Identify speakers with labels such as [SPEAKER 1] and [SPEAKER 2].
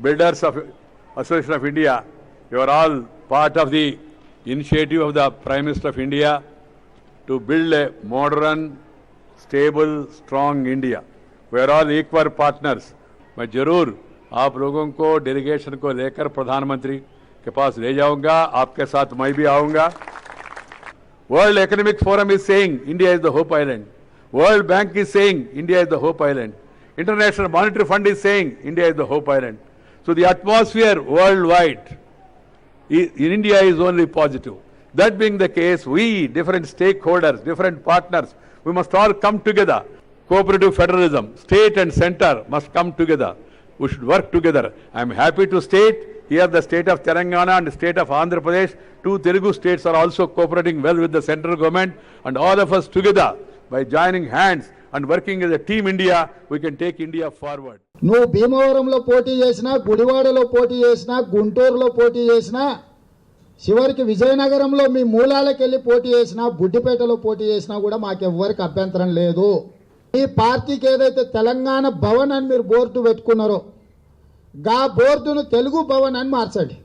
[SPEAKER 1] builders of Association of India, you are all part of the initiative of the Prime Minister of India to build a modern, stable, strong India. We are all equal partners. मैं जरूर आप लोगों को delegation को लेकर प्रधानमंत्री के पास ले जाऊंगा, आपके साथ मैं भी आऊंगा. World Economic Forum is saying India is the Hope Island. World Bank is saying India is the Hope Island. International Monetary Fund is saying India is the Hope Island. So the atmosphere worldwide in India is only positive. That being the case, we, different stakeholders, different partners, we must all come together. Cooperative federalism, state and center must come together. We should work together. I am happy to state here the state of Telangana and the state of Andhra Pradesh, two Telugu states are also cooperating well with the central government, and all of us together by joining hands and working as a team India, we can take India forward.
[SPEAKER 2] నువ్వు భీమవరంలో పోటీ చేసినా, గుడివాడలో పోటీ చేసినా, గుంటూరులో పోటీ చేసినా, చివరికి విజయనగరంలో మీ మూలాలకు వెళ్ళి పోటీ చేసినా, బుడ్డిపేటలో పోటీ చేసినా కూడా మాకెవ్వరికి అభ్యంతరం లేదు. ఈ పార్టీకి ఏదైతే తెలంగాణ భవన్ అని మీరు బోర్డు పెట్టుకున్నారో గా బోర్డును తెలుగు భవన్ అని మార్చండి.